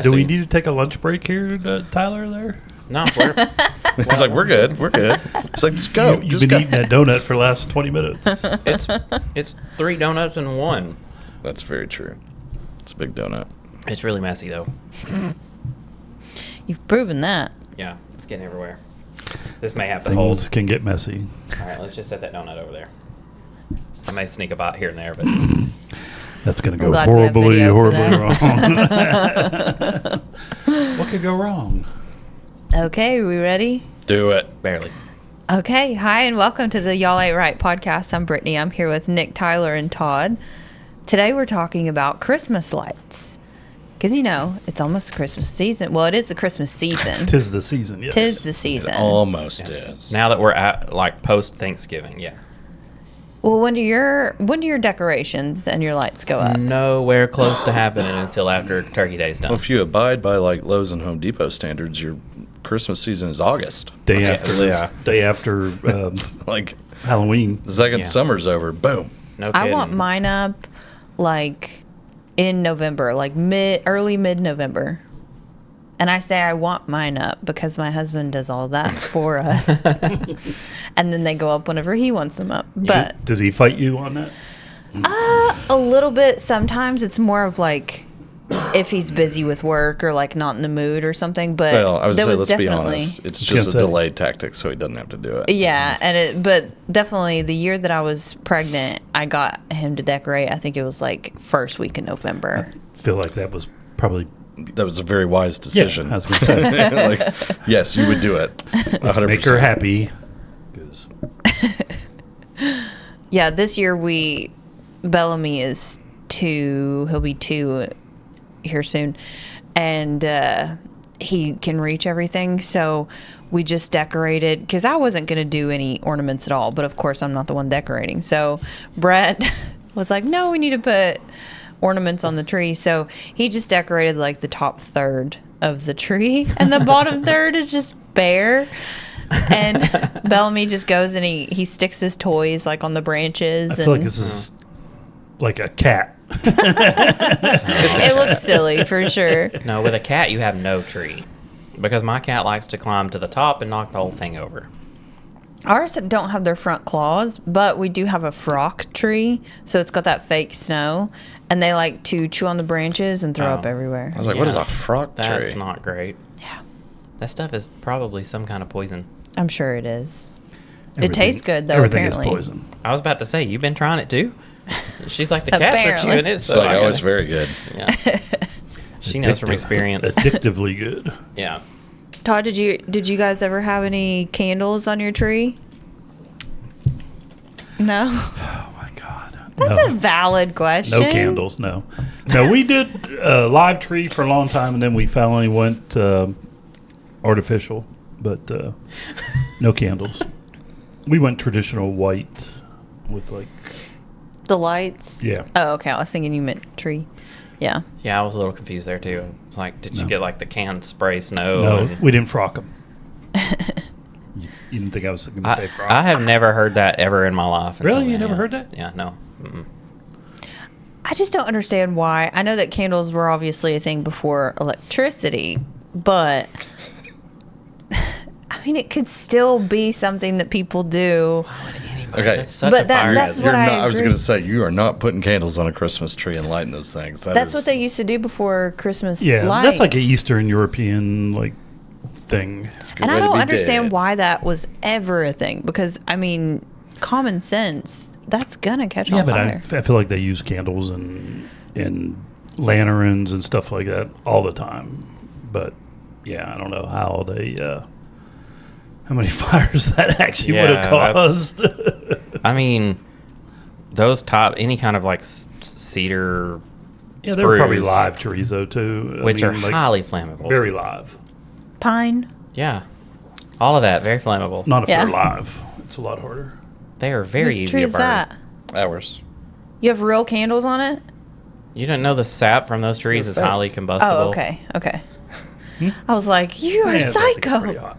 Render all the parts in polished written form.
Do we need to take a lunch break here, Tyler? There? No, It's like, we're good. It's like, just go. You've been eating that donut for the last 20 minutes. it's 3 donuts in one. That's very true. It's a big donut. It's really messy, though. You've proven that. Yeah, it's getting everywhere. This may have to hold. Things can get messy. All right, let's just set that donut over there. I may sneak a bite here and there, but that's going to go horribly wrong. What could go wrong? Okay, are we ready? Do it. barely. Okay, hi and welcome to the Y'all Ain't Right podcast. I'm Brittany. I'm here with Nick, Tyler, and Todd. Today we're talking about Christmas lights. Because, you know, it's almost Christmas season. Well, it is the Christmas season. Tis the season, yes. Tis the season. It almost is. Now that we're at, like, post-Thanksgiving, yeah. Well, when do your decorations and your lights go up? Nowhere close to happening until after Turkey Day's done. Well, if you abide by, like, Lowe's and Home Depot standards, your Christmas season is August. Day after like Halloween. The second summer's over, boom. No kidding. I want mine up, like, in November, like early mid-November. And I say I want mine up because my husband does all that for us. And then they go up whenever he wants them up. But does he fight you on that? A little bit. Sometimes it's more of like if he's busy with work or like not in the mood or something. But well, I would say, let's be honest, it's just a delayed tactic, so he doesn't have to do it. Yeah, but definitely the year that I was pregnant, I got him to decorate. I think it was like first week in November. I feel like that was probably. That was a very wise decision. Yeah, I was going to say. Like, yes, you would do it. 100%. Make her happy. Yeah, this year Bellamy is 2. He'll be 2 here soon. And he can reach everything. So we just decorated. Because I wasn't going to do any ornaments at all. But, of course, I'm not the one decorating. So Brett was like, no, we need to put ornaments on the tree. So he just decorated like the top third of the tree and the bottom third is just bare. And Bellamy just goes and he sticks his toys like on the branches. I feel like this is like a cat. It looks silly for sure. No, with a cat you have no tree because my cat likes to climb to the top and knock the whole thing over. Ours don't have their front claws, but we do have a frock tree, so it's got that fake snow, and they like to chew on the branches and throw up everywhere. I was like, what is a frock tree? That's not great. Yeah. That stuff is probably some kind of poison. I'm sure it is. It tastes good, though, everything apparently. Is poison. I was about to say, you've been trying it, too? She's like, the cats are chewing it. So like, it's very good. Yeah. She knows from experience. Addictively good. Yeah. Todd, did you guys ever have any candles on your tree? No? Oh, my God. That's a valid question. No candles, no. No, we did a live tree for a long time, and then we finally went artificial, but no candles. We went traditional white with, like... The lights? Yeah. Oh, okay. I was thinking you meant tree. Yeah. Yeah, I was a little confused there, too. I was like, did you get, like, the canned spray snow? No, we didn't frock them. You didn't think I was going to say frock? I have never heard that ever in my life. Really? You never heard that? Yeah, no. Mm-mm. I just don't understand why. I know that candles were obviously a thing before electricity, but I mean, it could still be something that people do. Okay, That's such But a that- fire that's hazard. what I was agree. going to say, you are not putting candles on a Christmas tree and lighting those things. That's what they used to do before Christmas Yeah, lights. that's like an Eastern European, like, thing. And I way to don't be understand dead. why that was ever a thing, because, I mean, common sense, that's going to catch Yeah, on but fire. I feel like they use candles and lanterns and stuff like that all the time. But, yeah, I don't know how they... how many fires that actually would have caused. I mean, those any kind of like cedar Yeah, they were probably sprues, live trees, though, too. which are like, highly flammable. very live. Pine. Yeah. All of that, very flammable. Not if Yeah. they're live. It's a lot harder. They are very Whose easy tree to is burn. that? Ours. You have real candles on it? You didn't know the sap from those trees is highly combustible? Oh, okay. I was like, you are Yeah, I think it's psycho. pretty hot.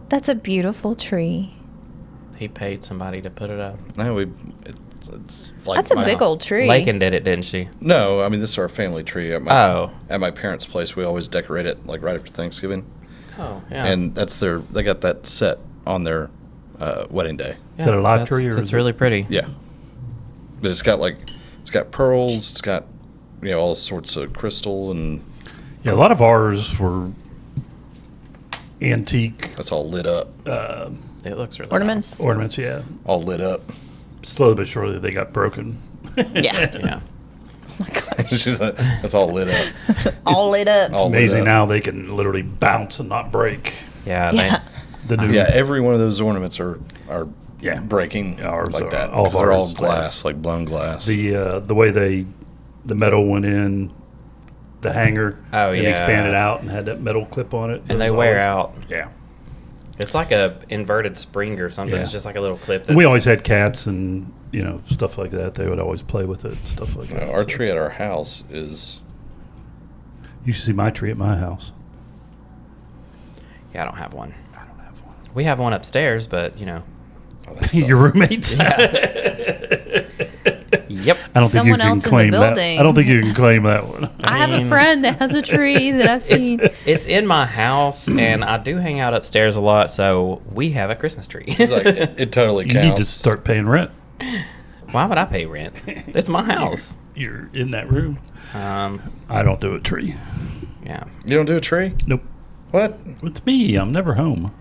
That's a beautiful tree. He paid somebody to put it up. No, it's like That's a big old tree. Lakin did it, didn't she? No, I mean this is our family tree. At my parents' place, we always decorate it like right after Thanksgiving. Oh, yeah. And they got that set on their wedding day. Is that a live tree or It's is it- really pretty. Yeah, but it's got pearls. It's got all sorts of crystal, and Yeah, a lot of ours were antique that's all lit up. It looks really Ornaments. ornaments. Yeah, All lit up. slowly but surely they got broken. Yeah. nice. Yeah. It's just that's all lit up. All lit up. All lit Amazing up. now they can literally bounce and not break. Yeah. Yeah. The new Yeah, every one of those ornaments are Yeah. breaking Ours like are- that. all of because they're all ours is glass, glass. like blown glass. the way the metal went in the hanger Oh, and yeah. expanded out and had that metal clip on it. And It they was wear always- out. Yeah. It's like a inverted spring or something. Yeah. It's just like a little clip. And we always had cats and stuff like that. They would always play with it, stuff like that. Our So, tree at our house is you should see my tree at my house. Yeah, I don't have one. I don't have one. We have one upstairs, but Your roommates. Yep. I don't think you Someone can else in the claim that. building. I don't think you can claim that one. I have a mean- friend that has a tree that I've seen. It's in my house, and I do hang out upstairs a lot, so we have a Christmas tree. it's like it totally You counts. need to start paying rent. Why would I pay rent? It's my house. You're in that room. Um, I don't do a tree. yeah. You don't do a tree? Nope. What? It's me. I'm never home.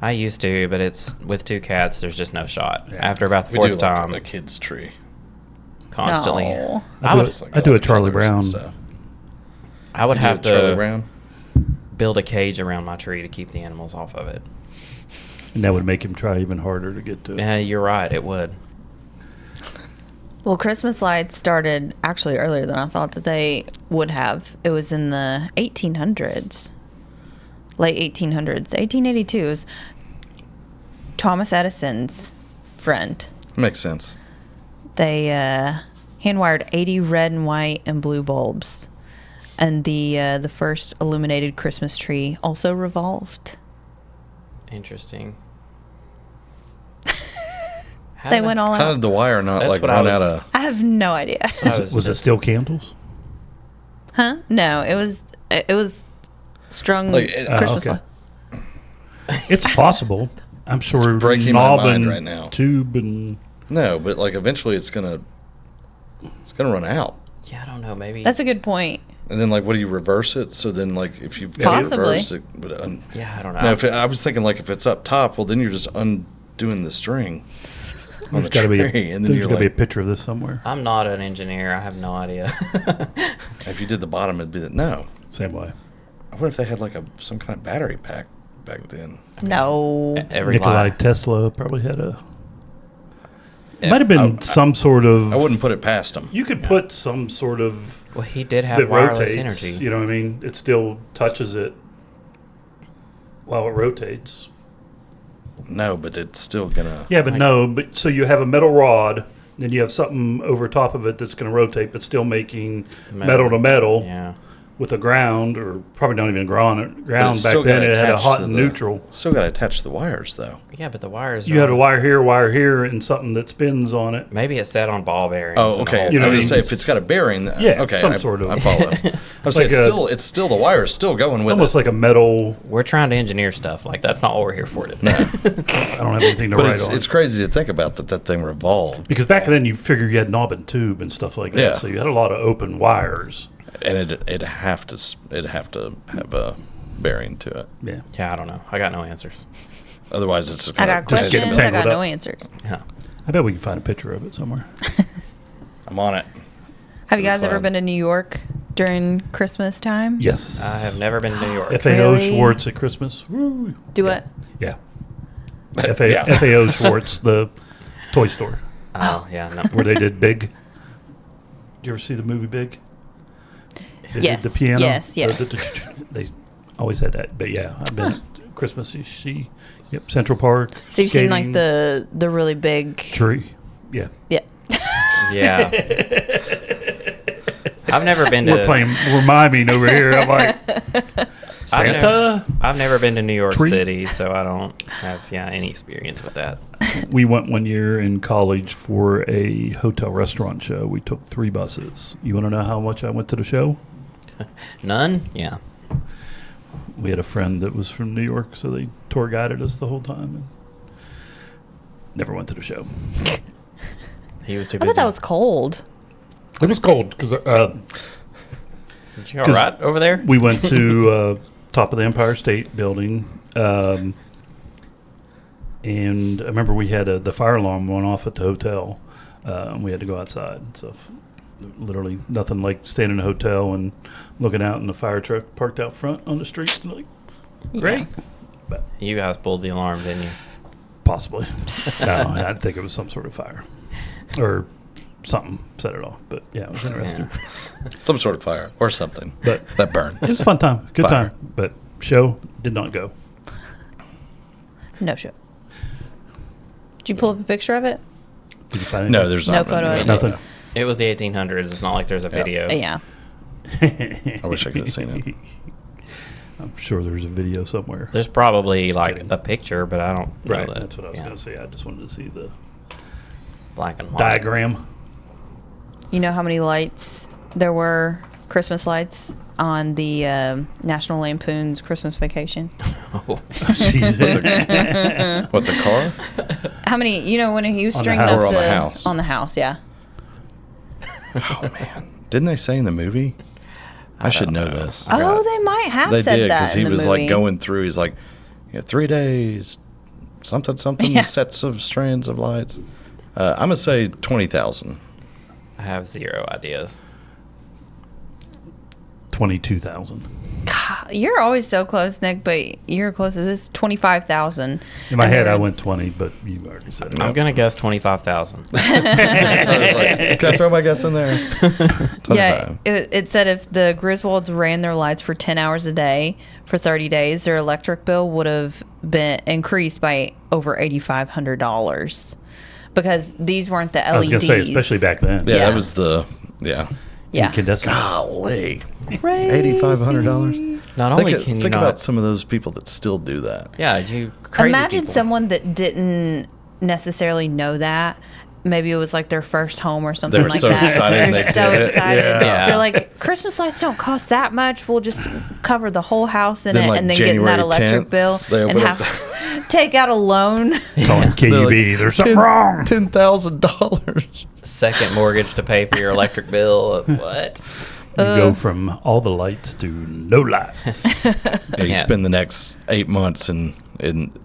I used to, but it's with 2 cats. There's just no shot. Yeah. After about the We do fourth like time, a kid's tree. constantly, No. I would, Just like I do all a the Charlie colors and Brown. stuff. I would You do have a Charlie to Brown. build a cage around my tree to keep the animals off of it. And that would make him try even harder to get to it. Yeah, you're right. It would. Well, Christmas lights started actually earlier than I thought that they would have. It was in the 1800s, late 1800s, 1882. It was Thomas Edison's friend. Makes sense. They hand-wired 80 red and white and blue bulbs, and the first illuminated Christmas tree also revolved. Interesting. They went all How out. did the wire not That's like what I run was- out of? I have no idea. Was it still candles? Huh? No, it was strung Like, it- Christmas okay. light. It's possible. I'm sure. It's breaking my knob mind and right now. Tube and No, but like eventually it's gonna run out. Yeah, I don't know. Maybe. That's a good point. And then like, what do you reverse it? So then like, if you've got it Possibly. reversed, it would Yeah, I don't know. No, I was thinking like if it's up top, well then you're just undoing the string on there's the got to be tree, and then there's you're got to be a like, picture of this somewhere. I'm not an engineer. I have no idea. if you did the bottom, it'd be that. No, Same way. I wonder if they had like some kind of battery pack back then. No. Every Nikolai lie. Tesla probably had a. It Yeah, might have been some sort of. I wouldn't put it past them. You could put some sort of Well, he did have that wireless rotates. energy. You know what I mean? It still touches it while it rotates. No, but it's still gonna. Yeah, but no. But so you have a metal rod, then you have something over top of it that's going to rotate, but still making metal to metal Yeah. with a ground, or probably not even ground. But Ground it's back still then gotta it had a attach hot to and the- neutral. Still got to attach the wires though. Yeah, but the wires. You are had a wire here, and something that spins on it. Maybe it's set on ball bearings. Oh, and the okay. whole You know I what I would mean? say if it's got a bearing. Yeah, okay. some sort of- I follow. I was saying Like it's still the wire's still going with Almost it. like a metal. We're trying to engineer stuff. Like that's not what we're here for today. I don't have anything to But write on. it's crazy to think about that thing revolved, Because back then you figure you had knob and tube and stuff like that, Yeah. so you had a lot of open wires. and it'd have to have a bearing to it. Yeah. Yeah, I don't know. I got no answers. Otherwise, it's I got Just get questions. I got tangled no up. answers. Yeah. I bet we can find a picture of it somewhere. I'm on it. Have you guys Fun. ever been to New York during Christmas time? Yes. I have never been to New York. FAO Really? Schwartz at Christmas. Woo. Do it. Yeah. Yeah. FAO Schwartz, the toy store, Oh, yeah. No. where they did Big. Did you ever see the movie Big? They did Yes, the piano. yes, yes. They always had that. But yeah, I've been at Christmas. You see, yep, Central Park. So you've seen like skating, the really big. tree. Yeah. Yeah. Yeah. I've never been to. We're miming over here. I'm like, I've Santa? I've never been to New York Tree? City, so I don't have any experience with that. We went one year in college for a hotel restaurant show. We took 3 buses. You want to know how much I went to the show? None? Yeah. We had a friend that was from New York, so they tour guided us the whole time. And never went to the show. He was too I busy. bet that was cold. It was cold because Did you all 'cause right over there? We went to top of the Empire State Building, and I remember we had the fire alarm went off at the hotel. And we had to go outside and stuff. Literally nothing like staying in a hotel and looking out and the fire truck parked out front on the street. Like, great. But You guys pulled the alarm, didn't you? possibly. No, I think it was some sort of fire or something set it off. But yeah, it was interesting. Some sort of fire or something But that burns. it was a fun time. Good Fire. time. But show did not go. No show. Did you pull up a picture of it? Did you find No, anything? there's No not photo really of Nothing. It was the 1800s. It's not like there's a video. Yeah. I wish I could have seen it. I'm sure there's a video somewhere. There's probably like Kidding. a picture, but I don't know Right, that. that's what I was Yeah. going to say. I just wanted to see the Black and white. diagram. You know how many lights there were, Christmas lights, on the National Lampoon's Christmas Vacation? Oh. Jesus. What, the car? How many, you know, when he was On the stringing house. up Or on the house? On the house, yeah. Oh, man. Didn't they say in the movie? I should know this. I got Oh, it. they might have They said did, that because in he the was movie. like going through, he's like, 3 days, something, Yeah. sets of strands of lights. I'm going to say 20,000. I have 0 ideas. 22,000. God, you're always so close, Nick, but you're close. This is 25,000. In my And head, I then- went 20, but you already said it. I'm gonna guess 25,000. I was like, can I throw my guess in there? 25. Yeah, it said if the Griswolds ran their lights for 10 hours a day for 30 days, their electric bill would have been increased by over $8,500 because these weren't the LEDs. I was going to say, especially back then. Yeah, Yeah. that was the, yeah. Yeah. Incandescent. Golly. Crazy. $8,500. Not only can you Think not. about some of those people that still do that. Yeah, you crazy Imagine people. someone that didn't necessarily know that. Maybe it was like their first home or something were like so that. excited They're they so did it. excited. Yeah. They're like, Christmas lights don't cost that much. We'll just cover the whole house in Then, it, like, and then get in that January electric 10th, bill they and open up have take out a loan. Calling KUB. There's something wrong. $10,000. second mortgage to pay for your electric bill. What? You go from all the lights to no lights. Yeah, you Yeah. spend the next 8 months in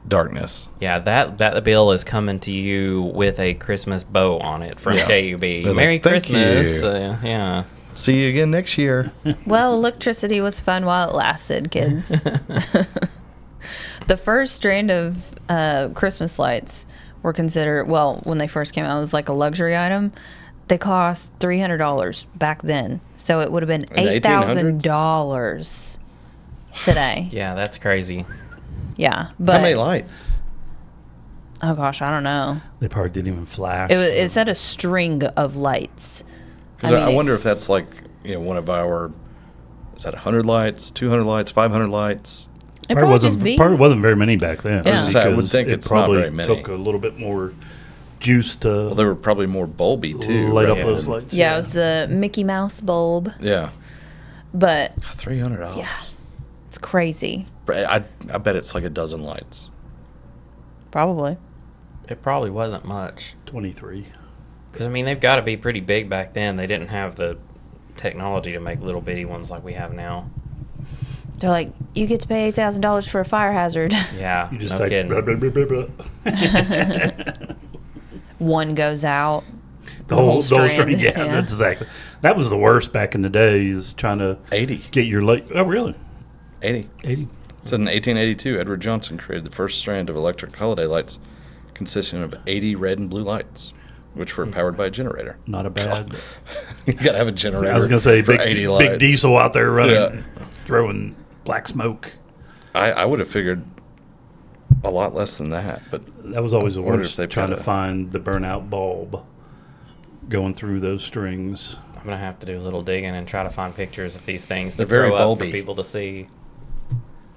darkness. Yeah, that bill is coming to you with a Christmas bow on it from Yeah. KUB. They're like, Merry "Thank Christmas. you." Yeah. See you again next year. Well, electricity was fun while it lasted, kids. The first strand of Christmas lights were considered, well, when they first came out, it was like a luxury item. They cost $300 back then. So it would have been In the 1800s? $8,000 today. Yeah, that's crazy. Yeah. But, How many lights? oh gosh, I don't know. They probably didn't even flash. It said a string of lights. Because I wonder if that's like, one of our, is that 100 lights, 200 lights, 500 lights? It Probably probably just be. wasn't very many back then. Yeah. I was gonna say, I would because think it it's not probably very many. took a little bit more juice to Well, they were probably more bulby too. light up rather those than- lights. Yeah, it was the Mickey Mouse bulb. Yeah. But $300. yeah, it's crazy. I bet it's like a dozen lights. Probably. It probably wasn't much. 23. Because, I mean, they've got to be pretty big back then. They didn't have the technology to make little bitty ones like we have now. They're like, you get to pay $8,000 for a fire hazard. Yeah, You just no type kidding. blah, blah, blah, blah, blah. One goes out. The whole strand, string. Yeah, yeah. that's exactly. That was the worst back in the day, is trying to 80. get your light. Oh, really? 80. 80. It said in 1882, Edward Johnson created the first strand of electric holiday lights consisting of 80 red and blue lights, which were powered by a generator. Not a bad. You got to have a generator. I was going to say, for big, 80 big lights. diesel out there running, Yeah. throwing black smoke. I would have figured a lot less than that, but That was always the wonder worst, if they trying put to a- find the burnout bulb going through those strings. I'm going to have to do a little digging and try to find pictures of these things to They're very throw up for bulby. people to see.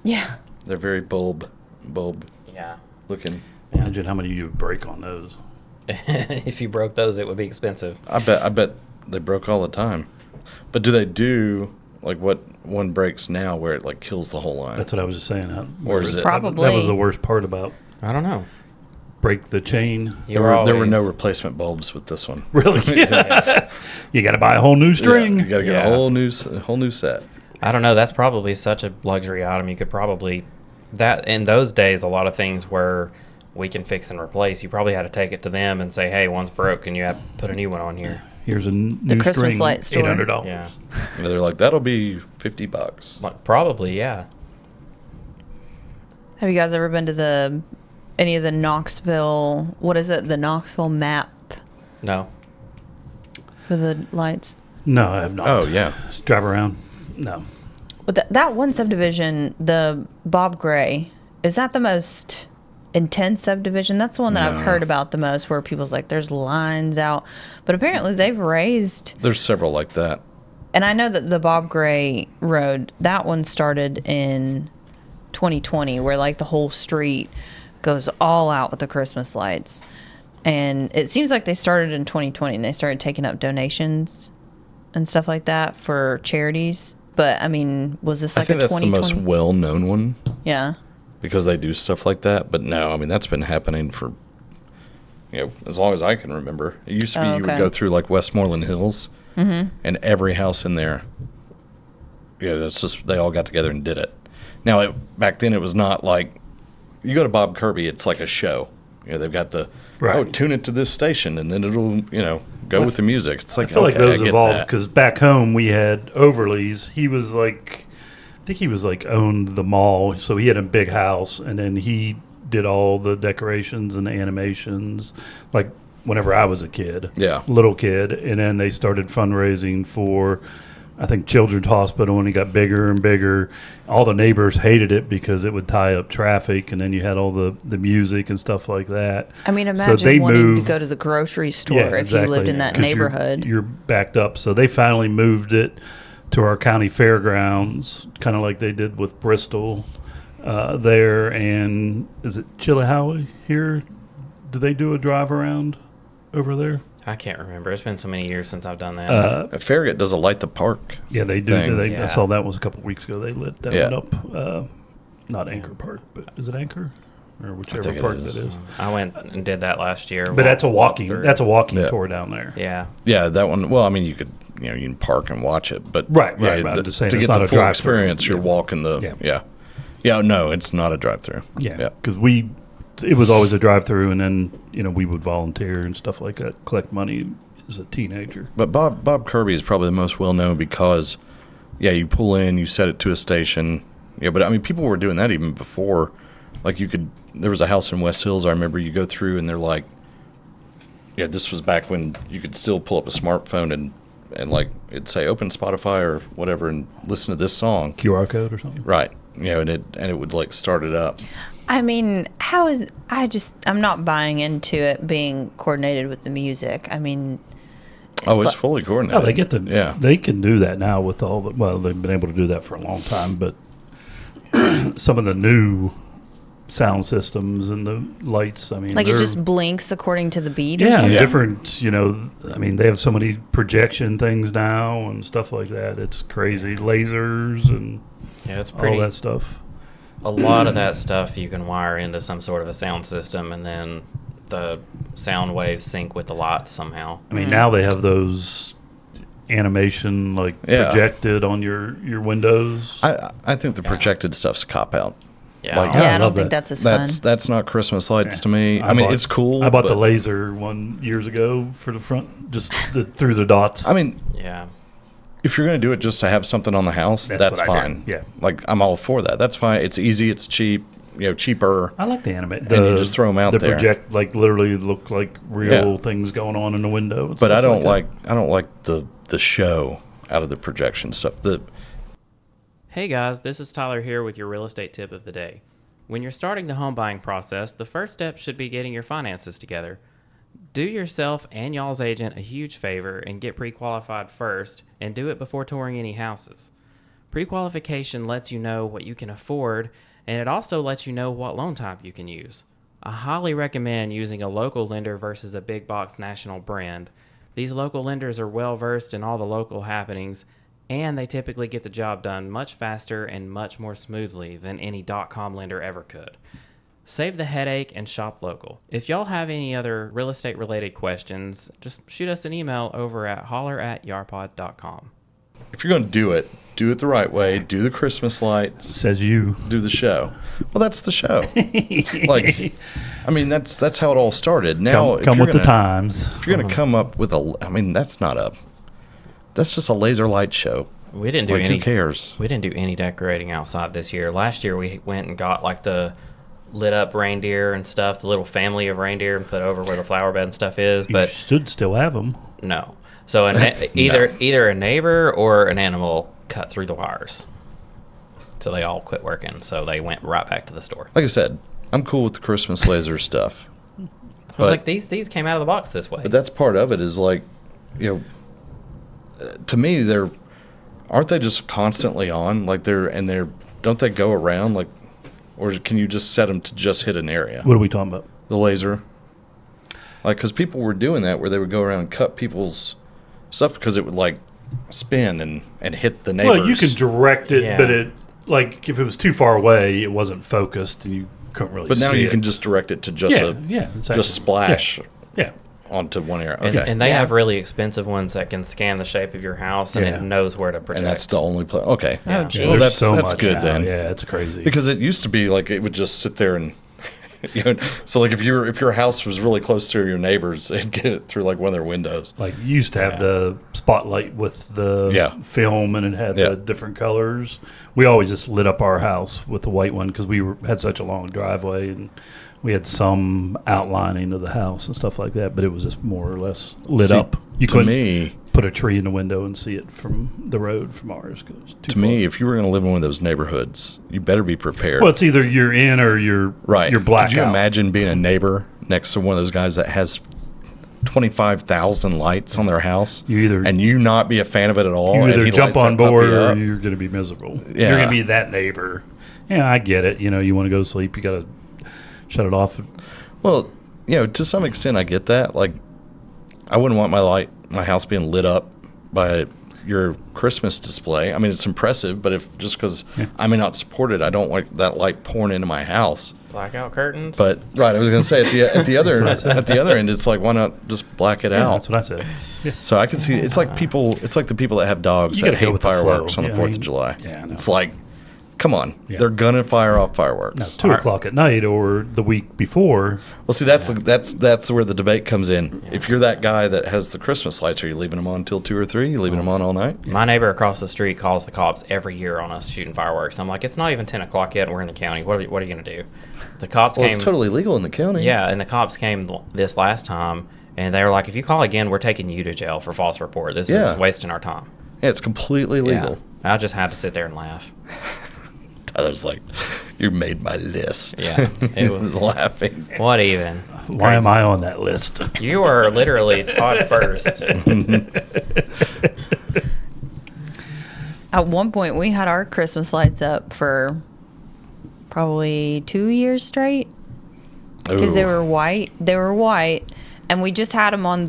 Yeah. they're very bulb Yeah. looking. Imagine how many you would break on those. If you broke those, it would be expensive. I bet they broke all the time. But do they do like what one breaks now, where it like kills the whole line? That's what I was just saying. Or is it Probably. That was the worst part about I don't know. break the chain. There were no replacement bulbs with this one. Really? You got to buy a whole new string. Yeah, you got to get a whole new set. I don't know. That's probably such a luxury item. You could probably that in those days. A lot of things were we can fix and replace. You probably had to take it to them and say, "Hey, one's broke. Can you put a new one on here?" Here's a new Christmas string, light store. $800. Yeah, And they're like, that'll be $50. like, probably. Yeah. Have you guys ever been to any of the Knoxville? What is it? The Knoxville map No. for the lights. No, I have not. Oh yeah. Just drive around. No. But that one subdivision, the Bob Gray, is that the most intense subdivision? That's the one that I've heard about the most, where people's like, there's lines out. But apparently they've raised. There's several like that. And I know that the Bob Gray Road, that one started in 2020, where like the whole street goes all out with the Christmas lights. And it seems like they started in 2020 and they started taking up donations and stuff like that for charities. But I mean, was this like I think a that's the 2020? most well-known one Yeah. because they do stuff like that. But no, I mean that's been happening for as long as I can remember. It used to be you would okay. go through like Westmoreland Hills, and every house in there, that's just they all got together and did it. Now back then it was not like you go to Bob Kirby, it's like a show. They've got the tune it to this station, and then it'll go with the music. It's like I feel like those I get evolved that. because back home we had Overleys. He was like, I think he was like owned the mall, so he had a big house, and then he did all the decorations and the animations, like whenever I was a kid, little kid, and then they started fundraising for, I think, Children's Hospital, and it got bigger and bigger. All the neighbors hated it because it would tie up traffic, and then you had all the music and stuff like that. I mean, So imagine they wanting moved, to go to the grocery store if you lived in that 'cause neighborhood. You're backed up. So they finally moved it to our county fairgrounds, kind of like they did with Bristol there. And is it Chillicothe here? Do they do a drive around over there? I can't remember. It's been so many years since I've done that. Farragut does a light the park. Yeah, they do. thing. I saw that was a couple weeks ago. They lit that one up. Not Anchor Park, but is it Anchor or whichever think it park is. that is? I went and did that last year. But that's a walking. through. That's a walking Yeah. tour down there. Yeah. Yeah, that one. Well, I mean, you could you can park and watch it, but Right. yeah, I'm just saying to it's get not the a full drive-through. experience, you're walking the yeah. No, it's not a drive-through. Yeah, because it was always a drive-through, and then we would volunteer and stuff like that, collect money as a teenager. But Bob Kirby is probably the most well known because, you pull in, you set it to a station. Yeah, but I mean, people were doing that even before. Like there was a house in West Hills. I remember you go through and they're like, this was back when you could still pull up a smartphone and like it'd say open Spotify or whatever and listen to this song. QR code or something. Right. And it would like start it up. I mean, I'm not buying into it being coordinated with the music. I mean, It's fully coordinated. Oh, they get to. They can do that now with all the. Well, they've been able to do that for a long time, but some of the new sound systems and the lights. I mean, like it just blinks according to the beat. Or yeah, something? different. I mean, they have so many projection things now and stuff like that. It's crazy. Lasers and it's pretty. all that stuff. A lot of that stuff you can wire into some sort of a sound system, and then the sound waves sync with the lights somehow. I mean, now they have those animation projected on your windows. I think the projected stuff's a cop out. Yeah, I don't think that's as fun. That's not Christmas lights to me. I mean, it's cool. I bought the laser one years ago for the front, just through the dots. I mean, yeah. If you're going to do it just to have something on the house, that's what I fine. did. Yeah, like I'm all for that. That's fine. It's easy. It's cheap. Cheaper. I like the animate. And you just throw them out there. The project literally look like real things going on in the window. But I don't like the show out of the projection stuff. Hey guys, this is Tyler here with your real estate tip of the day. When you're starting the home buying process, the first step should be getting your finances together. Do yourself and y'all's agent a huge favor and get pre-qualified first, and do it before touring any houses. Pre-qualification lets you know what you can afford, and it also lets you know what loan type you can use. I highly recommend using a local lender versus a big box national brand. These local lenders are well versed in all the local happenings, and they typically get the job done much faster and much more smoothly than any .com lender ever could. Save the headache and shop local. If y'all have any other real estate related questions, just shoot us an email over at holler@yarpod.com. If you're going to do it the right way. Do the Christmas lights. Says you. Do the show. Well, that's the show. Like, I mean, that's how it all started. Now, Come with the times. If you're going to come up with that's just a laser light show. We didn't do Like, any. who cares? We didn't do any decorating outside this year. Last year we went and got like the lit up reindeer and stuff, the little family of reindeer, and put over where the flower bed and stuff is. You But should still have them. no, so either a neighbor or an animal cut through the wires, so they all quit working. So they went right back to the store. Like I said, I'm cool with the Christmas laser stuff. I was But- like, these came out of the box this way. But that's part of it is like, to me, aren't they just constantly on? Like don't they go around like, or can you just set them to just hit an area? What are we talking about? The laser. Like, because people were doing that where they would go around and cut people's stuff because it would like spin and hit the neighbors. Well, you can direct it, Yeah. but if it was too far away, it wasn't focused, and you couldn't really. But now see you it. can just direct it to just exactly. just splash Yeah. onto one area. and, Okay. and they Yeah. have really expensive ones that can scan the shape of your house and Yeah. it knows where to project. And that's the only place. Okay. Oh, geez. Well, There's that's much good now. then. Yeah, it's crazy. Because it used to be like it would just sit there and, so like if your house was really close to your neighbors, it'd get it through like one of their windows. like you used to have the spotlight with the Yeah. film, and it had Yeah. the different colors. We always just lit up our house with the white one because had such a long driveway, and we had some outlining of the house and stuff like that. But it was just more or less lit See, up. You to couldn't me, put a tree in the window and see it from the road from ours. 'Cause it was too to me, far. if you were going to live in one of those neighborhoods, you better be prepared. Well, it's either you're in or you're Right. You're black. Could you imagine being a neighbor next to one of those guys that has 25,000 lights on their house? You either- and you not be a fan of it at all. You and either he jump lights on that puppy board or up. you're going to be miserable. Yeah. You're going to be that neighbor. Yeah, I get it. You want to go to sleep. You got to shut it off. Well, to some extent, I get that. Like, I wouldn't want my house being lit up by your Christmas display. I mean, it's impressive, but just because I may not support it, I don't like that light pouring into my house. blackout curtains. But right, I was going to say at the other end, it's like, why not just black it Yeah, out? that's what I said. Yeah. So I can see it's like the people that have dogs You that gotta go hate with the fireworks flow. on the Yeah, 4th I mean, of July. yeah, I know. It's like, come on, Yeah. they're gonna fire off fireworks. No, 2:00 at night or the week before. Well, see, that's where the debate comes in. If you're that guy that has the Christmas lights, are you leaving them on until 2 or 3? You leaving them on all night? My neighbor across the street calls the cops every year on us shooting fireworks. I'm like, it's not even 10 o'clock yet, and we're in the county. What are you going to do? The cops Well, came. it's totally legal in the county. Yeah, and the cops came this last time, and they were like, if you call again, we're taking you to jail for false report. This Yeah. is wasting our time. Yeah, it's completely legal. Yeah. I just had to sit there and laugh. Tyler's like, you made my list. Yeah, it was- laughing. What even? Why am I on that list? You were literally Todd first. At one point, we had our Christmas lights up for probably 2 years straight because they Ooh. were white. They were white, and we just had them on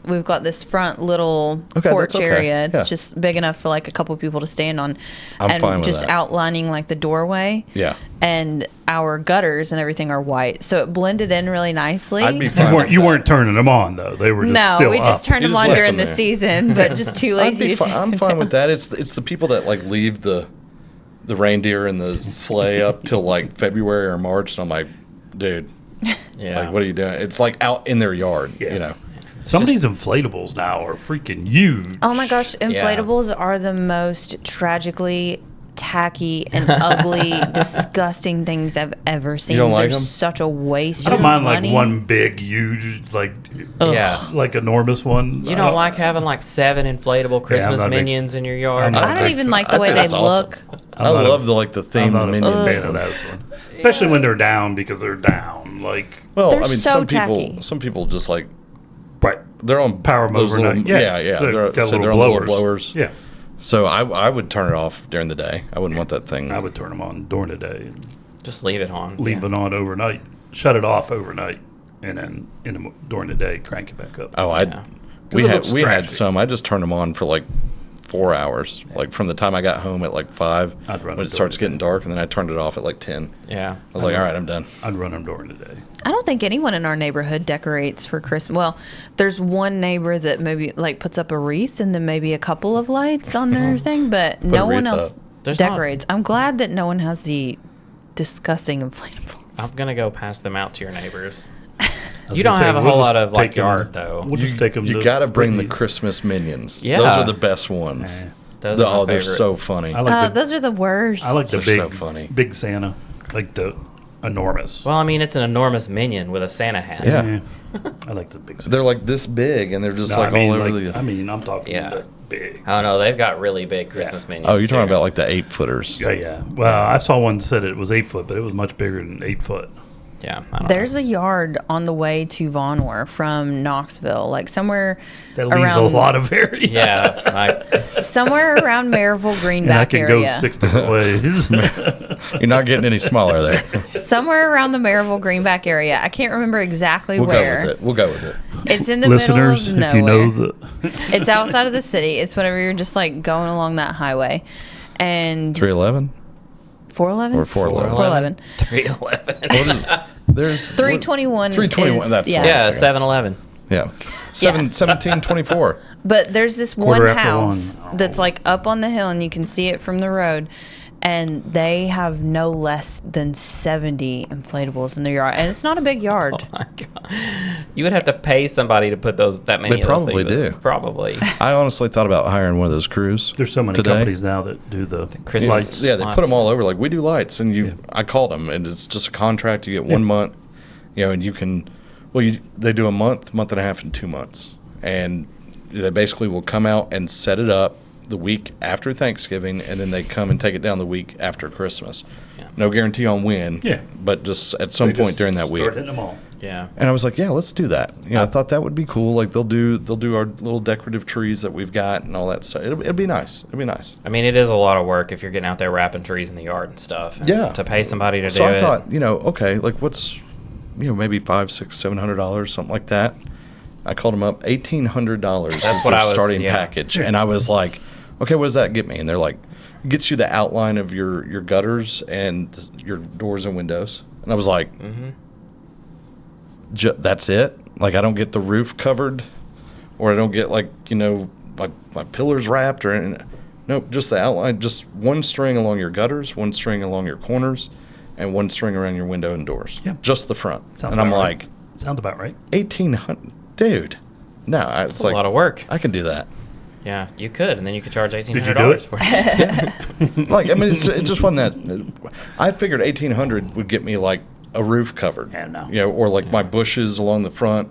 we've got this front little Okay, porch that's okay. area. It's Yeah. just big enough for like a couple people to stand on, I'm and fine with just that. outlining like the doorway. Yeah. And our gutters and everything are white, so it blended in really nicely. I'd be fine. You weren't turning them on though. They were just no, still we just up. turned You them just on left during them the there. season, but just too lazy to take I'm them fine down. with that. It's the people that like leave the reindeer and the sleigh up till like February or March, and I'm like, dude, Yeah. like what are you doing? It's like out in their yard, Yeah. Some of these inflatables now are freaking huge. Oh my gosh, inflatables are the most tragically tacky and ugly, disgusting things I've ever seen. don't like They're 'em? such a waste I don't of mind money. like one big, huge, like Yeah. like enormous one. You don't like having like 7 inflatable Christmas not a big- minions in your yard? I'm not I don't big even fan. like I the way think they that's awesome. look. I not love the I'm theme not a minion. fan of that one, especially when they're down because they're down. Like Well, They're I mean, so tacky. some people just like right, they're on power them those overnight. little- yeah. They've They're, got so little they're on little blowers. Yeah, So I would turn it off during the day. I wouldn't want that thing. I would turn them on during the day and Just leave it on. leave it on overnight. shut it off overnight, and then during the day crank it back up. Oh, Yeah. we it had looks we had trashy. some. I just turned them on for like 4 hours, like from the time I got home at like 5 I'd run when it it starts during getting the dark, and then I turned it off at like 10. Yeah. I was like, all right, I'm done. I'd run them during the day. I don't think anyone in our neighborhood decorates for Christmas. Well, there's one neighbor that maybe like puts up a wreath and then maybe a couple of lights on their thing, but no a one wreath else up. There's not- decorates. I'm glad that no one has the disgusting inflatables. I'm going to go pass them out to your neighbors. I was You gonna don't say, have a we'll whole just lot of like take 'em- yard though. We'll just take them. You got to bring the Christmas minions. Yeah. Those are the best ones. Nah. Those are my Oh, they're favorite. so funny. I like the Those are the worst. I like the They're big, so funny. big Santa, like the enormous. Well, I mean, it's an enormous minion with a Santa hat. Yeah. I like the big Santa. They're like this big, and they're just No, like I mean, all over like, the. I mean, I'm talking Yeah. the big. Oh no, they've got really big Christmas minions. Oh, you're talking too. about like the 8-footers. Yeah, yeah. Well, I saw one that said it was 8 foot, but it was much bigger than 8 foot. Yeah, I don't There's know. a yard on the way to Vonwar from Knoxville, like somewhere That leaves a around lot of area. Yeah, like somewhere around Maryville And I Greenback can area. go 6 different ways. You're not getting any smaller there. Somewhere around the Maryville Greenback area. I can't remember exactly We'll where. go with it. We'll go with it. It's in the Listeners, middle of if you nowhere. know the It's outside of the city. It's whenever you're just like going along that highway. And 311 411? or 411. 411. 311. There's 321. 321. is- That's yeah. what I Yeah, was thinking. 7-Eleven. Yeah. 1724. But there's this Quarter one after house one. that's like up on the hill and you can see it from the road. And they have no less than 70 inflatables in their yard. And it's not a big yard. Oh my God. You would have to pay somebody to put that many They of those probably things. do. Probably. I honestly thought about hiring one of those crews. there's so many today. companies now that do the Christmas lights. Yeah, they put Lots. them all over. Like, we do lights, and Yeah. I called them, and it's just a contract. You get 1 month, and you can, they do a month and a half, and 2 months. And they basically will come out and set it up the week after Thanksgiving, and then they come and take it down the week after Christmas. Yeah. No guarantee on when, Yeah. but just at some They point just during that start week. hitting them all. Yeah. And I was like, yeah, let's do that. I thought that would be cool. Like, they'll do our little decorative trees that we've got and all that stuff. It'll be nice. It'll be nice. I mean, it is a lot of work if you're getting out there wrapping trees in the yard and stuff. And Yeah. To pay somebody to So do I it. thought, okay, like what's, maybe $500, $600, $700, something like that. I called them up, $1,800 is That's what their I was- starting yeah. package, and I was like, okay, what does that get me? And they're like, it gets you the outline of your gutters and your doors and windows. And I was like, that's it? Like, I don't get the roof covered, or I don't get like my pillars wrapped, or anything. Nope, just the outline, just one string along your gutters, one string along your corners, and one string around your window and doors. Yeah. Just the front. Sounds and I'm about right. like, Sounds about right. 1,800, dude. No, It's it's a like lot of work. I can do that. Yeah, you could, and then you could charge $1,800 Did you do it? for it. Like, I mean, it just wasn't that. I figured 1,800 would get me like a roof covered. Yeah, no. Or like my bushes along the front.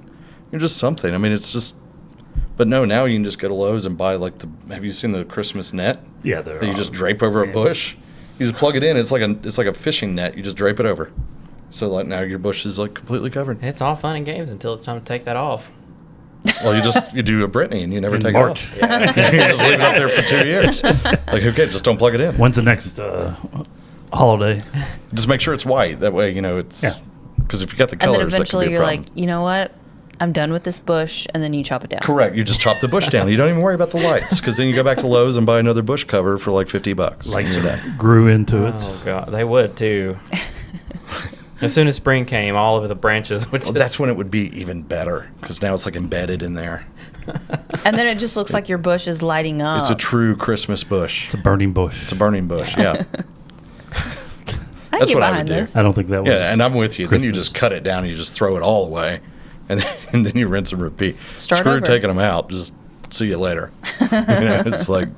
Just something. I mean, it's just. But no, now you can just go to Lowe's and buy like have you seen the Christmas net? Yeah, they're That you just drape over a bush. You just plug it in. It's like a fishing net. You just drape it over. So like now your bush is like completely covered. It's all fun and games until it's time to take that off. Well, you do a Britney and you never in take March. it off. You just leave it out there for 2 years. Like, okay, just don't plug it in. When's the next holiday? Just make sure it's white. That way, it's. Yeah. Because if you got the And colors, then eventually that could be a you're problem. like, you know what? I'm done with this bush. And then you chop it down. Correct. You just chop the bush down. You don't even worry about the lights, because then you go back to Lowe's and buy another bush cover for like $50. Lights And you're done. grew into it. Oh god, they would too. As soon as spring came, all of the branches would Well, just. that's when it would be even better, because now it's like embedded in there. And then it just looks like your bush is lighting up. It's a true Christmas bush. It's a burning bush. It's a burning bush. Yeah. I That's get what I behind would do. this. I don't think that was. Yeah, and I'm with you. Then you Christmas. just cut it down and you just throw it all away, and then you rinse and repeat. Start Screw over. taking them out. Just see you later. It's like,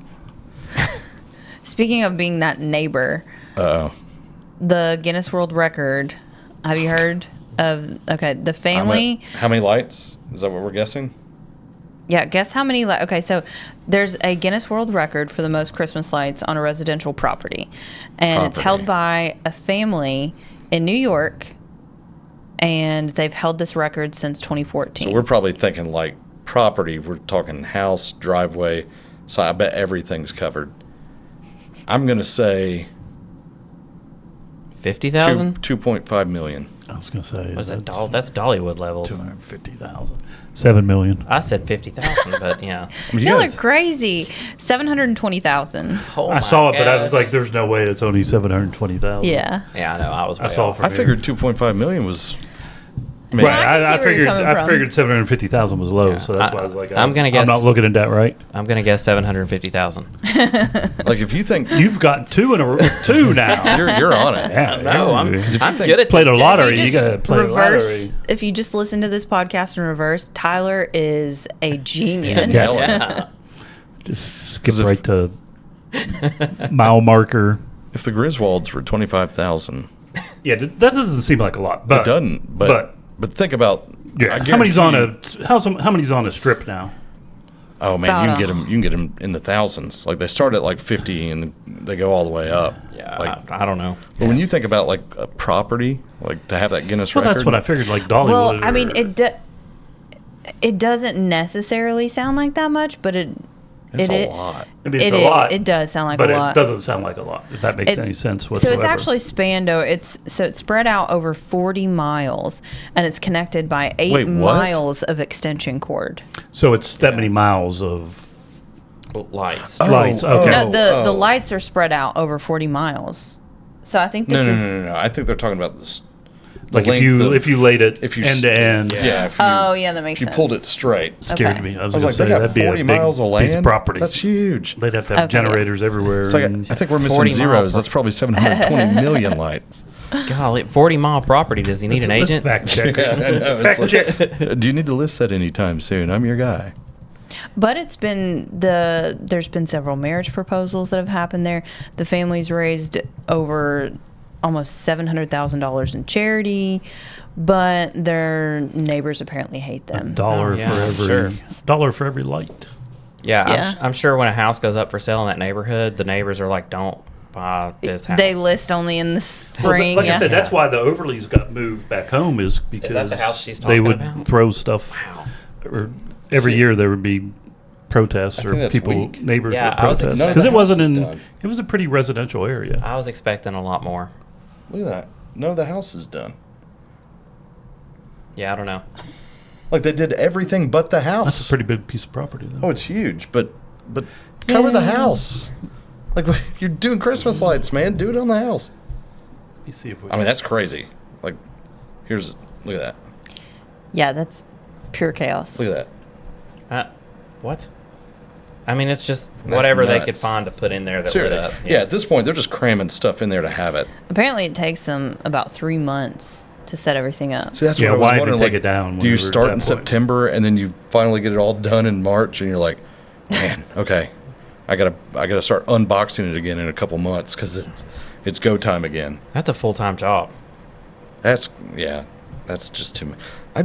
Speaking of being that neighbor, uh-oh. the Guinness World Record, have you heard of, the family, How many lights? Is that what we're guessing? yeah, guess how many, okay, so there's a Guinness World Record for the most Christmas lights on a residential property. And it's held by a family in New York, and they've held this record since 2014. So we're probably thinking like property. We're talking house, driveway. So I bet everything's covered. I'm going to say 50,000? 2.5 million. I was going to say. What is that? That's Dollywood levels. 250,000. 7 million. I said 50,000, but yeah. Y'all are crazy. 720,000. Oh I my saw it, but I gosh. was like, "There's no way it's only 720,000." Yeah. Yeah, I know. I was. I saw it from I figured 2.5 million was. Right, I I can see where you're figured. coming I from. figured 750,000 was low, Yeah. so that's why I was like, I'm gonna guess- I'm not looking at that right. I'm gonna guess 750,000. Like, if you think You've got two now. you're on it. Yeah, No, I'm think- good at played this a game. lottery. If You you gotta just play a reverse, lottery. if you just listen to this podcast in reverse, Tyler is a genius. He's nailed it. Yeah. Just skip 'Cause if- right to mile marker. If the Griswolds were 25,000, Yeah, that doesn't seem like a lot, but it doesn't. But think about. yeah, I how many's on guarantee you- how many's on a strip now? Oh man, About you a- can get them. You can get them in the thousands. Like, they start at like 50 and then they go all the way up. Yeah, Like, I don't know. but when you think about like a property, like to have that Guinness Well, record. that's what I figured. Like Dollywood. Well, I mean, or- it doesn't necessarily sound like that much, but It's it a lot. I mean, it's a lot. It does sound like but a lot. it doesn't sound like a lot. If that makes It- any sense So whatsoever. it's actually spanned. It's spread out over 40 miles, and it's connected by 8 Wait, what? miles of extension cord. so it's that many miles of Lights. Oh, lights. Okay. No, the oh. lights are spread out over 40 miles. So I think this No, no, is. no, no, no. I think they're talking about this. Like if you laid it if you end to end, Yeah. If you, Oh yeah, that makes if you sense. pulled it straight. scared Okay. me. I I was, was gonna like, say they got that'd be 40 a big miles of piece land. of property. That's huge. They'd have to have Okay. generators everywhere. It's like and- I think we're missing 40 mile zeros. per- That's probably 720 million lights. Golly, 40-mile property. Does he need an Let's agent? fact check. Yeah, I know. It's Fact like, check. do you need to list that anytime soon? I'm your guy. But there's been several marriage proposals that have happened there. The family's raised over almost $700,000 in charity, but their neighbors apparently hate them. Dollar Oh, yeah, for every sure. dollar for every light. Yeah, Yeah. I'm sure when a house goes up for sale in that neighborhood, the neighbors are like, "Don't buy this house." They list only in the Well, spring. like yeah. I said, that's why the Overleys got moved back home is because the house she's they talking would about? throw stuff. Wow. Or every year there would be protests I or think that's people, weak. neighbors Yeah, would I was protest expecting- because it None of the wasn't house in. is done. It was a pretty residential area. I was expecting a lot more. Look at that. No, the house is done. Yeah, I don't know. Like, they did everything but the house. That's a pretty big piece of property, though. Oh, it's huge, but cover the house. Like, you're doing Christmas lights, man. Do it on the house. Let me see if we. I mean, that's crazy. Like, look at that. Yeah, that's pure chaos. Look at that. What? I mean, it's just That's whatever they nuts. could find to put in there that Seriously. lit up. Yeah, at this point, they're just cramming stuff in there to have it. Apparently, it takes them about 3 months to set everything up. See, that's Yeah, what I was why even wondering. take like, it down do you whenever start at in that point? September and then you finally get it all done in March, and you're like, man, okay, I gotta start unboxing it again in a couple months because it's go time again. That's a full-time job. That's just too much. I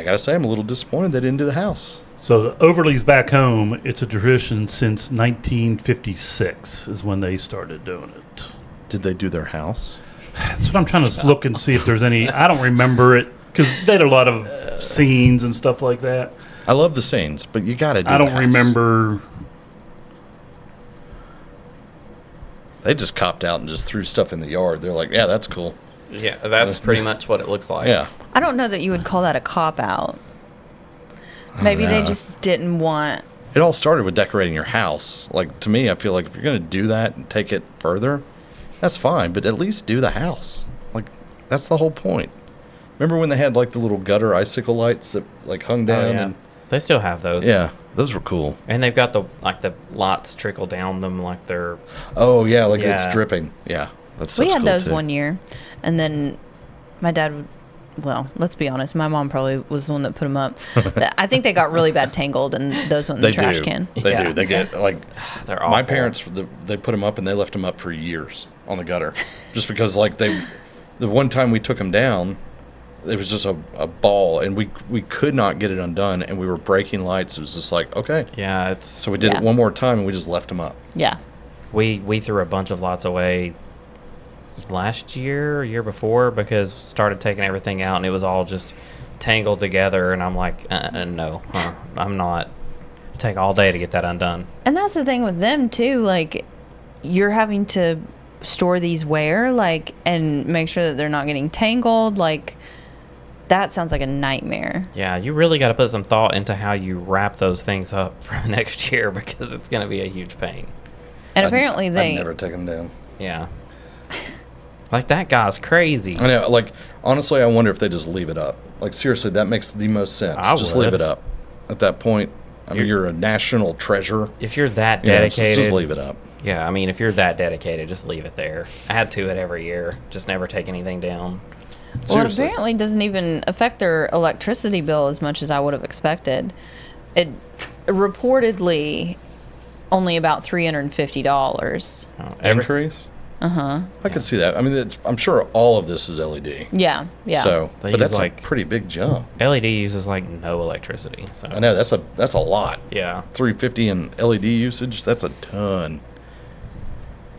gotta say, I'm a little disappointed they didn't do the house. So the Overleys back home, it's a tradition since 1956 is when they started doing it. Did they do their house? That's what I'm trying to look and see if there's any. I don't remember it because they had a lot of scenes and stuff like that. I love the scenes, but you gotta do I the don't house. remember. They just copped out and just threw stuff in the yard. They're like, yeah, that's cool. Yeah, that's pretty much what it looks like. Yeah. I don't know that you would call that a cop out. Maybe they know. just didn't want. It all started with decorating your house. Like, to me, I feel like if you're going to do that and take it further, that's fine, but at least do the house. Like, that's the whole point. Remember when they had, like, the little gutter icicle lights that, like, hung Oh, down? yeah. And, They still have those. yeah, those were cool. And they've got the lights trickle down them like they're. Oh, yeah, like Yeah. it's dripping. Yeah, that's We such had cool, those too. one year, and then my dad would. Well, let's be honest. My mom probably was the one that put them up. I think they got really bad tangled, and those went in They the trash do. can. They Yeah. do. They get, like, They're awful. my parents, they put them up and they left them up for years on the gutter. Just because, like, the one time we took them down, it was just a ball, and we could not get it undone, and we were breaking lights. It was just like, okay. Yeah, it's. So we did Yeah. it one more time, and we just left them up. Yeah. We threw a bunch of lots away last year before because started taking everything out and it was all just tangled together and I'm like no, I'm not. It'd take all day to get that undone. And that's the thing with them too. Like, you're having to store these where, like, and make sure that they're not getting tangled, like, that sounds like a nightmare. Yeah, you really got to put some thought into how you wrap those things up for the next year because it's going to be a huge pain. And apparently I'd they never take them down. Yeah. Like, that guy's crazy. I know. Like, honestly, I wonder if they just leave it up. Like, seriously, that makes the most sense. I Just would. leave it up. At that point, I mean, you're a national treasure. If you're that You know, dedicated, just leave it up. yeah, I mean, if you're that dedicated, just leave it there. Add to it every year. Just never take anything down. well, it Seriously. apparently doesn't even affect their electricity bill as much as I would have expected. It reportedly only about $350. Increase? I could see that. I mean, I'm sure all of this is LED. Yeah, yeah. So, They but use, that's like- a pretty big jump. LED uses like no electricity. So I know that's a lot. Yeah. 350 in LED usage. That's a ton.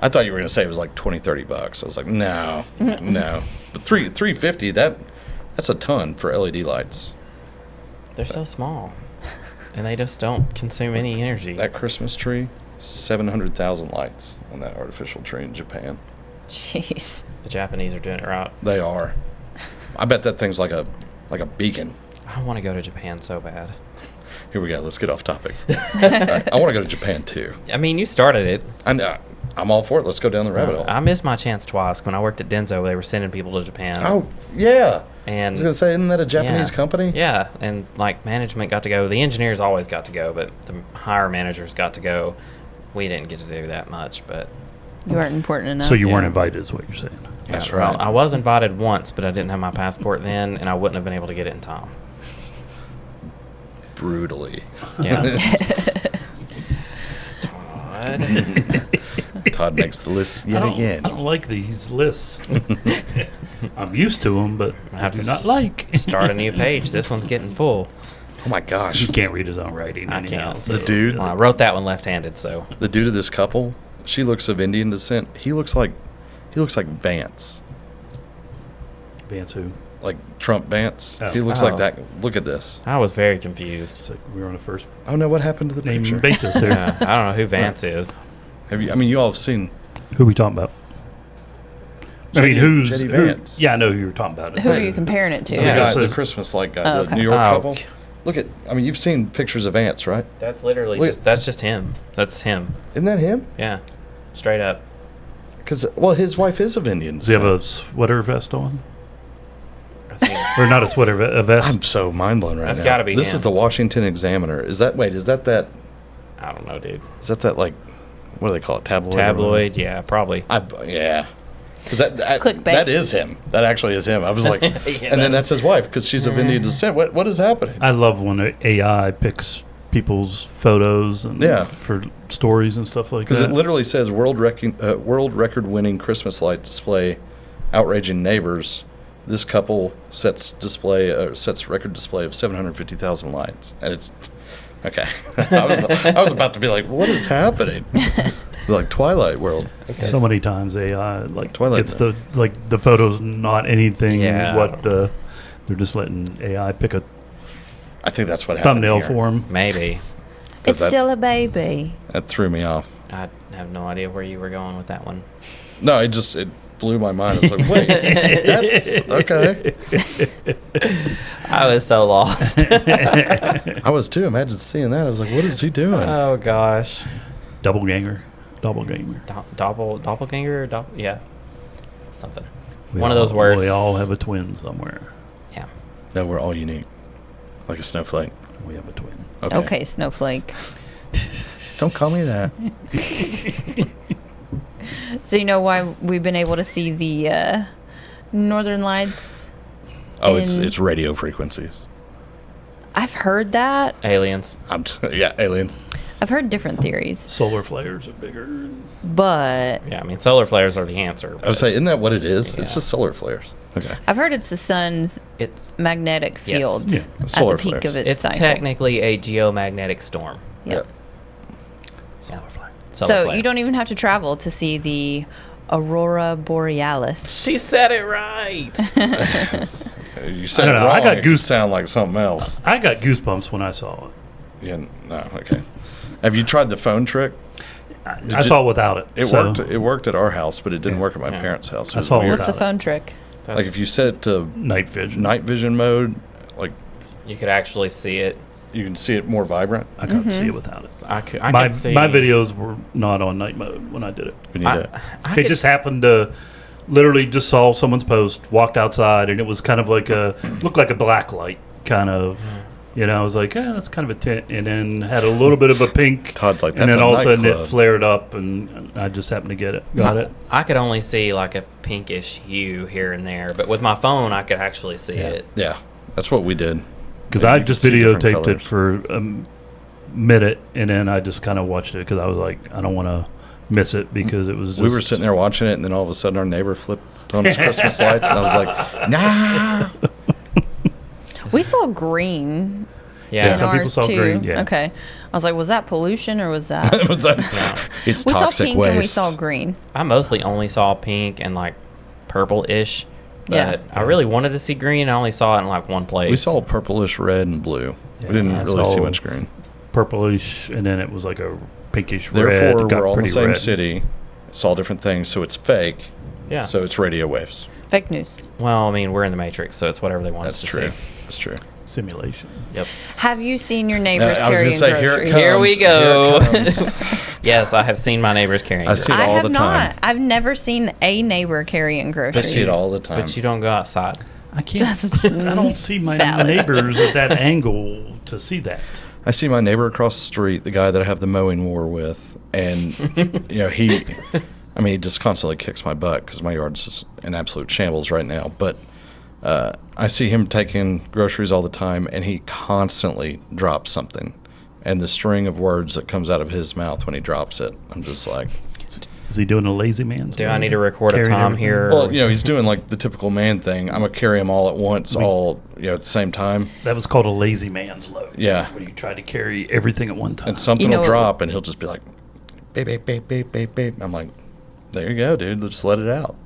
I thought you were going to say it was like $20-$30. I was like, no. But 350 that's a ton for LED lights. They're so small. And they just don't consume any energy. That Christmas tree, 700,000 lights on that artificial tree in Japan. Jeez. The Japanese are doing it right. They are. I bet that thing's like a beacon. I want to go to Japan so bad. Here we go. Let's get off topic. I want to go to Japan too. I mean, you started it. I know. I'm all for it. Let's go down the rabbit hole. I missed my chance twice. When I worked at Denso, they were sending people to Japan. Oh, yeah. I And was going to say, isn't that a Japanese yeah. company? Yeah, and like management got to go. The engineers always got to go, but the higher managers got to go. We didn't get to do that much, but You weren't important enough. So you weren't Yeah. invited, is what you're saying. That's well, right. I was invited once, but I didn't have my passport then, and I wouldn't have been able to get it in time. Brutally. Yeah. Todd. Todd makes the list yet I again. don't like these lists. I'm used to them, but I I have do to not like. Start a new page. This one's getting full. Oh my gosh. He can't read his own writing. I anyhow, can't. so- The dude- Well, I wrote that one left-handed, so The dude of this couple, she looks of Indian descent. He looks like Vance. Vance who? Like Trump Vance. Oh. He looks Oh. like that. Look at this. I was very It's confused. like we were on a first Oh no, what happened to the name picture? basis here. Yeah, I don't know who Vance is. Have you? I mean, you all have seen. Who are we talking about? I mean, Jetty- who's Jetty who- Vance. Yeah, I know who you're talking about. Who are you comparing it to? The Yeah. guy, so the it's- Christmas light guy, Oh, the okay. New York Oh, couple. okay. Look at. I mean, you've seen pictures of Vance, right? That's literally Look- that's just him. That's him. Isn't that him? Yeah, straight up. Because his wife is of Indian Does he descent. have a sweater vest on? I think Or not a sweater, a vest? I'm so mind blown right That's now. gotta be This him. is the Washington Examiner. Is that I don't know, dude. like what do they call it? Tabloid. or Tabloid, yeah, probably. whatever? Yeah. Because that Clickbait. that is him. That actually is him. I was like, Yeah, and then that's his wife because she's of Indian descent. What is happening? I love when AI picks people's photos and Yeah. for stories and stuff like Because that. it literally says world record winning Christmas light display, outraging neighbors. This couple sets record display of 750,000 lights, and it's okay. I was about to be like, what is happening? Like Twilight World. So many times AI like Twilight gets the photos not anything Yeah. what they're just letting AI pick a I think that's what happened thumbnail here. for them. Maybe. It's that- still a baby. That threw me off. I have no idea where you were going with that one. No, it blew my mind. I was like, wait, that's okay. I was so lost. I was too. Imagine seeing that. I was like, what is he doing? Oh gosh. Doppelganger. Doppelganger? Yeah. Something. We One of all- those words. We all have a twin somewhere. Yeah. No, we're all unique. Like a snowflake. We have a twin. Okay, Snowflake. Don't call me that. So you know why we've been able to see the Northern Lights? Oh, it's In- it's radio frequencies. I've heard that. Aliens. Yeah, aliens. I've heard different theories, Solar flares are bigger. but Yeah, I mean, solar flares are the answer. I would say, isn't that what it is? Yeah. It's just solar flares. Okay. I've heard it's the sun's It's magnetic Yes. field Yeah. at Solar the peak flares. of its it's cycle. technically a geomagnetic storm. Yep. Solar flare. Solar So flare. you don't even have to travel to see the Aurora Borealis. She said it right. You said I it don't know, wrong. I got it could goose- sound like something else. I got goosebumps when I saw it. Yeah, no, okay. Have you tried the phone trick? I saw it without it. It so worked. It worked at our house, but it didn't work at my parents' house. It I was saw it weird. without What's the phone trick? That's, Like if you set it to night vision. night vision mode, like you could actually see it. you can see it more vibrant. I couldn't see it without it. I could My see. videos were not on night mode when I did it. We need to. I It could just s- happened to literally just saw someone's post, walked outside, and it was kind of like looked like a black light kind of. You know, I was like, that's kind of a tint, and then had a little bit of a pink. Todd's like, and "That's then a all of a sudden it nightclub." flared up, and I just happened to get it. Got it. I could only see like a pinkish hue here and there, but with my phone, I could actually see it. Yeah, that's what we did. Because Yeah, I you just can see different videotaped it colors. for a minute, and then I just kind of watched it because I was like, I don't want to miss it because it was just. We were sitting there watching it, and then all of a sudden our neighbor flipped on his Christmas lights, and I was like, nah. We saw green Yeah. in some people ours saw too. green, yeah. Okay. I was like, was that pollution or was that? It was like, it's We saw toxic pink waste. and we saw green. I mostly only saw pink and like purple-ish, but Yeah. I really wanted to see green. I only saw it in like one place. We saw purplish red and blue. we didn't I really see saw- much green. Purplish, and then it was like a pinkish red. Therefore, It got we're all in the pretty same red. city, saw different things, so it's fake. Yeah. So it's radio waves. Fake news. Well, I mean, we're in the Matrix, so it's whatever they want That's us to true. see. That's true. Simulation. Yep. Have you seen your neighbors I was carrying gonna say, here it groceries? comes. Here we go. Here it comes. Yes, I have seen my neighbors carrying. I see it I all have the not. time. I've never seen a neighbor carrying I groceries. see it all the time. but you don't go outside. I can't. I don't see my valid. neighbors at that angle to see that. I see my neighbor across the street, the guy that I have the mowing war with, and he just constantly kicks my butt because my yard's just in absolute shambles right now. But I see him taking groceries all the time, and he constantly drops something. And the string of words that comes out of his mouth when he drops it, I'm just like, Is he doing a lazy man's Do way? I need to record a Carrying time everything? here? well, he's doing like the typical man thing. I'm gonna carry them all at once, all at the same time. That was called a lazy man's load. Yeah. When you try to carry everything at one time. And something You will know- drop, and he'll just be like, beep, beep, beep, beep, beep, beep. I'm like, there you go, dude. Let's let it out.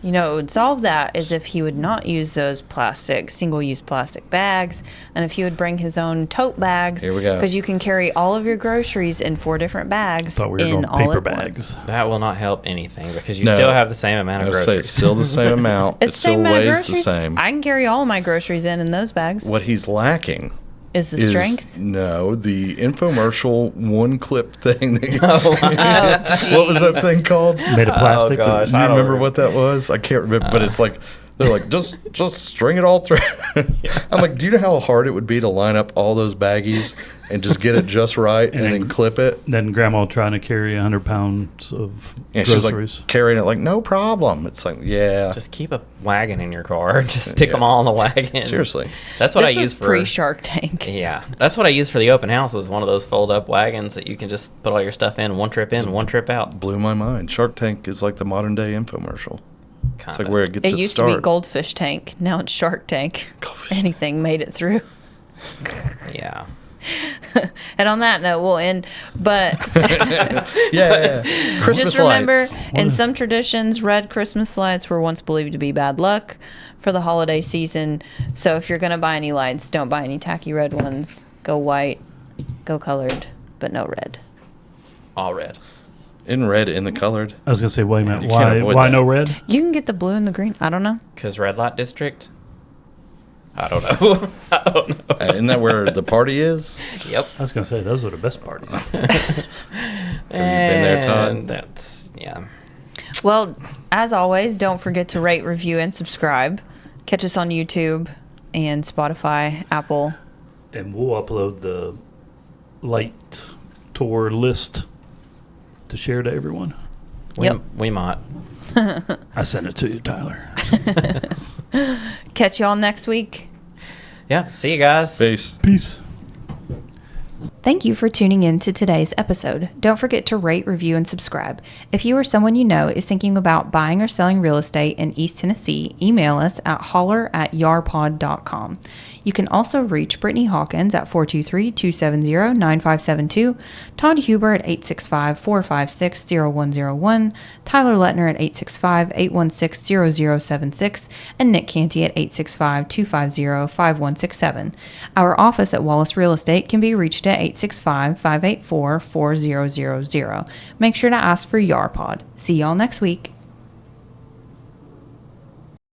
You know, what would solve that is if he would not use those single-use plastic bags, and if he would bring his own tote bags. Here we go. Because you can carry all of your groceries in 4 different bags. Thought we were in going all paper at bags. once. That will not help anything because you No. still have the same amount I of would say groceries. it's still the same amount. It's It the still same amount of weighs the groceries. same. I can carry all of my groceries in those bags. What he's lacking is the is strength? no, the infomercial one clip thing. That Oh, what was that jeez. thing called? Made of plastic. gosh. Do you I don't remember what that was? I can't remember, but it's like they're like just string it all through. I'm like, do you know how hard it would be to line up all those baggies and just get it just right and then clip it? Then grandma trying to carry 100 pounds of Yeah, she's groceries. like carrying it like no problem. It's like Just keep a wagon in your car. Just stick Yeah. them all in the wagon. seriously. That's what This I was use for pre-Shark Tank. Yeah, that's what I use for the open house. Is one of those fold-up wagons that you can just put all your stuff in, one trip in, one trip out. Blew my mind. Shark Tank is like the modern day infomercial. It's like where it gets It its used start. to be Goldfish Tank. Now it's Shark Tank. Goldfish. Anything made it through. Yeah. And on that note, we'll end. But Yeah. Christmas just remember, lights. in some traditions, red Christmas lights were once believed to be bad luck for the holiday season. So if you're going to buy any lights, don't buy any tacky red ones. Go white, go colored, but no red. All red. In red, in the colored. I was going to say, wait a minute. You can't Why, avoid why that. no red? You can get the blue and the green. I don't know. Because red light district? I don't know. I don't know. Isn't that where the party is? Yep. I was going to say, those are the best parties. Have you been there, Todd? And that's, yeah. Well, as always, don't forget to rate, review, and subscribe. Catch us on YouTube and Spotify, Apple. And we'll upload the light tour list to share to everyone. Yep. We might. I sent it to you, Tyler. Catch y'all next week. Yeah. See you guys. Peace. Peace. Thank you for tuning in to today's episode. Don't forget to rate, review, and subscribe. If you or someone you know is thinking about buying or selling real estate in East Tennessee, email us at holler@yarpod.com. You can also reach Brittany Hawkins at 423-270-9572, Todd Huber at 865-456-0101, Tyler Letner at 865-816-0076, and Nick Cantey at 865-250-5167. Our office at Wallace Real Estate can be reached at 865-584-4000. Make sure to ask for YARPOD. See y'all next week.